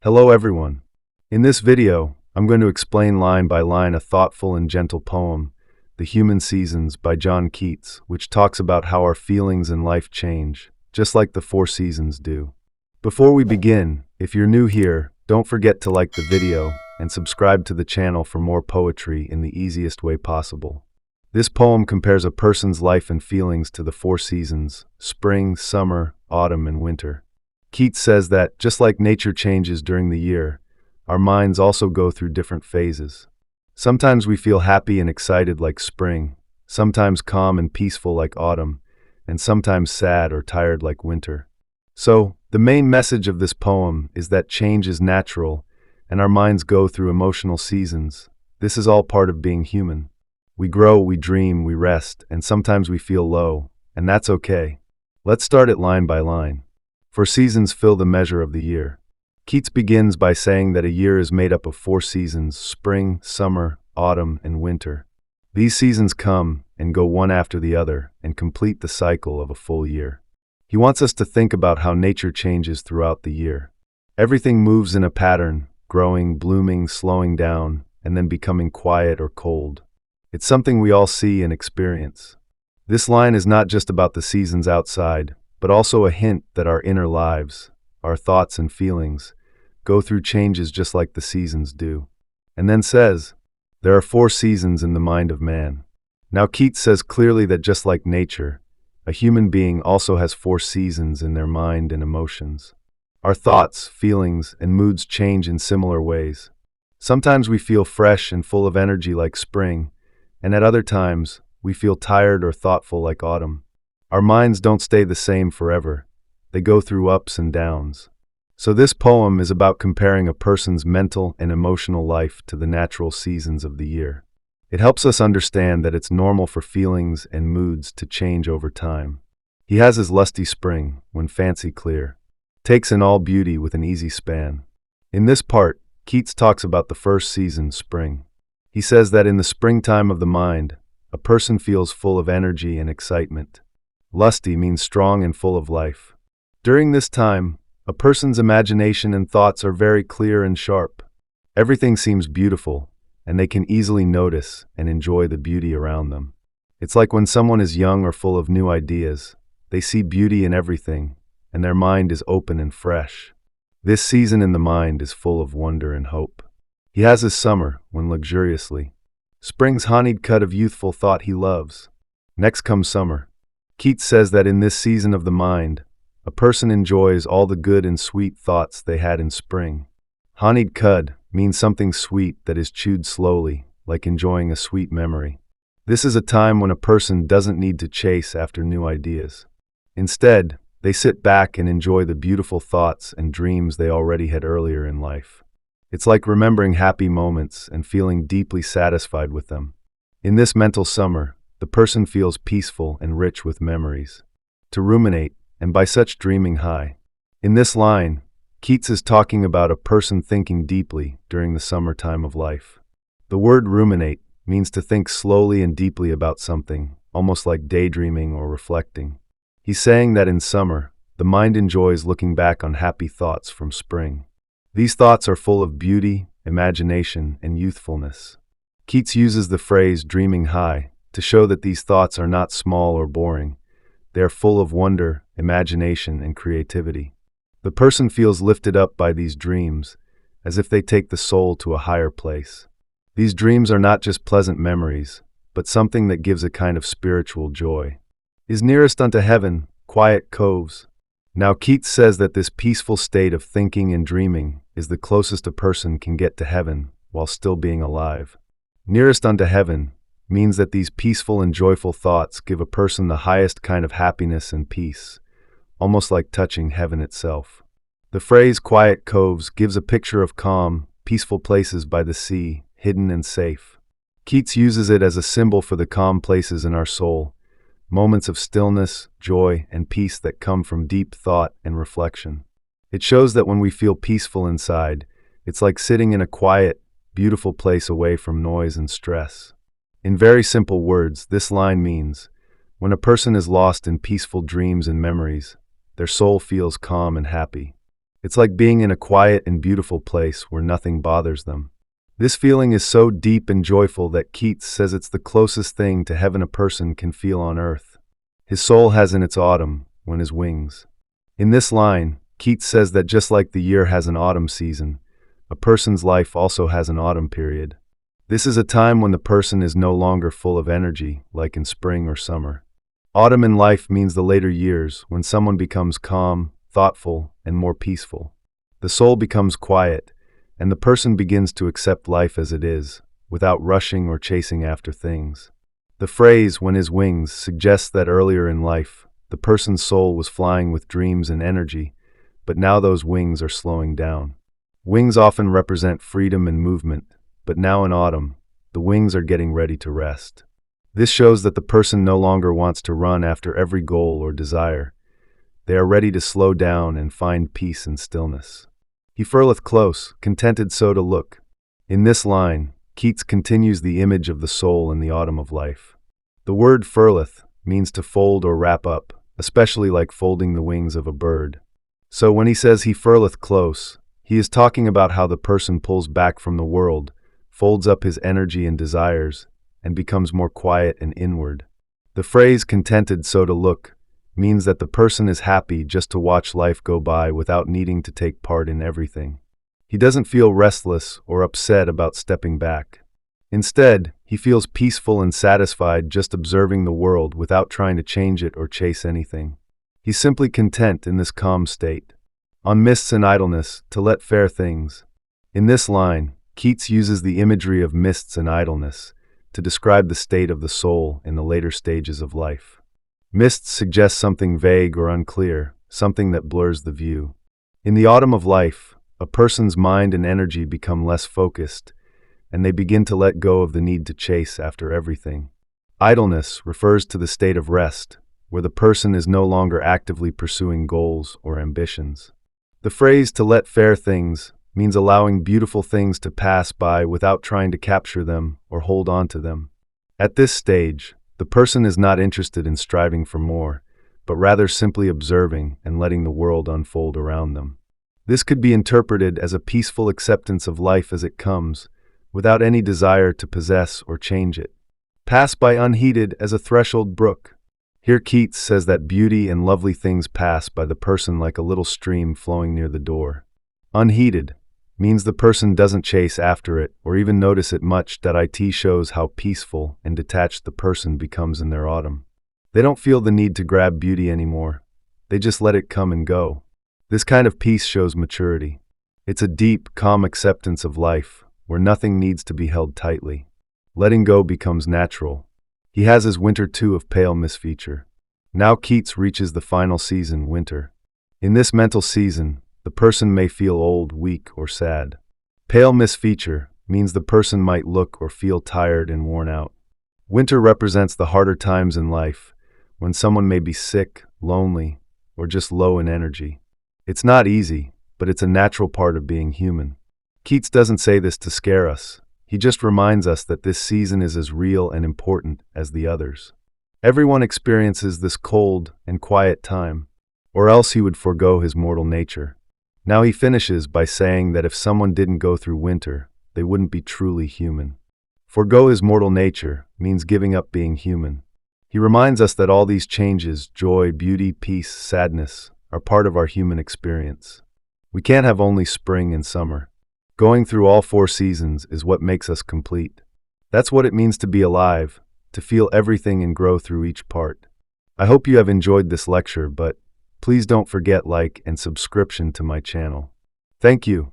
Hello everyone. In this video, I'm going to explain line by line a thoughtful and gentle poem, The Human Seasons by John Keats, which talks about how our feelings and life change, just like the four seasons do. Before we begin, if you're new here, don't forget to like the video and subscribe to the channel for more poetry in the easiest way possible. This poem compares a person's life and feelings to the four seasons: spring, summer, autumn, and winter. Keats says that, just like nature changes during the year, our minds also go through different phases. Sometimes we feel happy and excited like spring, sometimes calm and peaceful like autumn, and sometimes sad or tired like winter. So, the main message of this poem is that change is natural, and our minds go through emotional seasons. This is all part of being human. We grow, we dream, we rest, and sometimes we feel low, and that's okay. Let's start it line by line. For seasons fill the measure of the year. Keats begins by saying that a year is made up of four seasons: spring, summer, autumn, and winter. These seasons come and go one after the other and complete the cycle of a full year. He wants us to think about how nature changes throughout the year. Everything moves in a pattern, growing, blooming, slowing down, and then becoming quiet or cold. It's something we all see and experience. This line is not just about the seasons outside, but also a hint that our inner lives, our thoughts and feelings, go through changes just like the seasons do. And then says, there are four seasons in the mind of man. Now Keats says clearly that just like nature, a human being also has four seasons in their mind and emotions. Our thoughts, feelings, and moods change in similar ways. Sometimes we feel fresh and full of energy like spring, and at other times, we feel tired or thoughtful like autumn. Our minds don't stay the same forever. They go through ups and downs. So this poem is about comparing a person's mental and emotional life to the natural seasons of the year. It helps us understand that it's normal for feelings and moods to change over time. He has his lusty spring, when fancy clear, takes in all beauty with an easy span. In this part, Keats talks about the first season, spring. He says that in the springtime of the mind, a person feels full of energy and excitement. Lusty means strong and full of life. During this time, a person's imagination and thoughts are very clear and sharp. Everything seems beautiful, and they can easily notice and enjoy the beauty around them. It's like when someone is young or full of new ideas, they see beauty in everything, and their mind is open and fresh. This season in the mind is full of wonder and hope. He has his summer, when luxuriously. Spring's honeyed cud of youthful thought he loves. Next comes summer. Keats says that in this season of the mind, a person enjoys all the good and sweet thoughts they had in spring. Honeyed cud means something sweet that is chewed slowly, like enjoying a sweet memory. This is a time when a person doesn't need to chase after new ideas. Instead, they sit back and enjoy the beautiful thoughts and dreams they already had earlier in life. It's like remembering happy moments and feeling deeply satisfied with them. In this mental summer, the person feels peaceful and rich with memories to ruminate, and by such dreaming high. In this line, Keats is talking about a person thinking deeply during the summertime of life. The word ruminate means to think slowly and deeply about something, almost like daydreaming or reflecting. He's saying that in summer, the mind enjoys looking back on happy thoughts from spring. These thoughts are full of beauty, imagination, and youthfulness. Keats uses the phrase dreaming high to show that these thoughts are not small or boring. They are full of wonder, imagination, and creativity. The person feels lifted up by these dreams, as if they take the soul to a higher place. These dreams are not just pleasant memories, but something that gives a kind of spiritual joy. Is nearest unto heaven, quiet coves. Now Keats says that this peaceful state of thinking and dreaming is the closest a person can get to heaven while still being alive. Nearest unto heaven means that these peaceful and joyful thoughts give a person the highest kind of happiness and peace, almost like touching heaven itself. The phrase quiet coves gives a picture of calm, peaceful places by the sea, hidden and safe. Keats uses it as a symbol for the calm places in our soul, moments of stillness, joy, and peace that come from deep thought and reflection. It shows that when we feel peaceful inside, it's like sitting in a quiet, beautiful place away from noise and stress. In very simple words, this line means, When a person is lost in peaceful dreams and memories, their soul feels calm and happy. It's like being in a quiet and beautiful place where nothing bothers them. This feeling is so deep and joyful that Keats says it's the closest thing to heaven a person can feel on earth. His soul has in its autumn, when his wings. In this line, Keats says that just like the year has an autumn season, a person's life also has an autumn period. This is a time when the person is no longer full of energy, like in spring or summer. Autumn in life means the later years, when someone becomes calm, thoughtful, and more peaceful. The soul becomes quiet, and the person begins to accept life as it is, without rushing or chasing after things. The phrase, "when his wings," suggests that earlier in life, the person's soul was flying with dreams and energy, but now those wings are slowing down. Wings often represent freedom and movement, but now in autumn, the wings are getting ready to rest. This shows that the person no longer wants to run after every goal or desire. They are ready to slow down and find peace and stillness. He furleth close, contented so to look. In this line, Keats continues the image of the soul in the autumn of life. The word furleth means to fold or wrap up, especially like folding the wings of a bird. So when he says he furleth close, he is talking about how the person pulls back from the world, folds up his energy and desires, and becomes more quiet and inward. The phrase "contented so to look" means that the person is happy just to watch life go by without needing to take part in everything. He doesn't feel restless or upset about stepping back. Instead, he feels peaceful and satisfied just observing the world without trying to change it or chase anything. He's simply content in this calm state. On mists and idleness, to let fair things. In this line, Keats uses the imagery of mists and idleness to describe the state of the soul in the later stages of life. Mists suggest something vague or unclear, something that blurs the view. In the autumn of life, a person's mind and energy become less focused, and they begin to let go of the need to chase after everything. Idleness refers to the state of rest, where the person is no longer actively pursuing goals or ambitions. The phrase "to let fair things" means allowing beautiful things to pass by without trying to capture them or hold on to them. At this stage, the person is not interested in striving for more, but rather simply observing and letting the world unfold around them. This could be interpreted as a peaceful acceptance of life as it comes, without any desire to possess or change it. Pass by unheeded as a threshold brook. Here Keats says that beauty and lovely things pass by the person like a little stream flowing near the door. Unheeded means the person doesn't chase after it or even notice it much. It shows how peaceful and detached the person becomes in their autumn. They don't feel the need to grab beauty anymore. They just let it come and go. This kind of peace shows maturity. It's a deep, calm acceptance of life, where nothing needs to be held tightly. Letting go becomes natural. He has his winter too of pale misfeature. Now Keats reaches the final season, winter. In this mental season, the person may feel old, weak, or sad. Pale misfeature means the person might look or feel tired and worn out. Winter represents the harder times in life, when someone may be sick, lonely, or just low in energy. It's not easy, but it's a natural part of being human. Keats doesn't say this to scare us. He just reminds us that this season is as real and important as the others. Everyone experiences this cold and quiet time, or else he would forego his mortal nature. Now he finishes by saying that if someone didn't go through winter, they wouldn't be truly human. Forgo his mortal nature means giving up being human. He reminds us that all these changes, joy, beauty, peace, sadness, are part of our human experience. We can't have only spring and summer. Going through all 4 seasons is what makes us complete. That's what it means to be alive, to feel everything and grow through each part. I hope you have enjoyed this lecture, but please don't forget like and subscription to my channel. Thank you.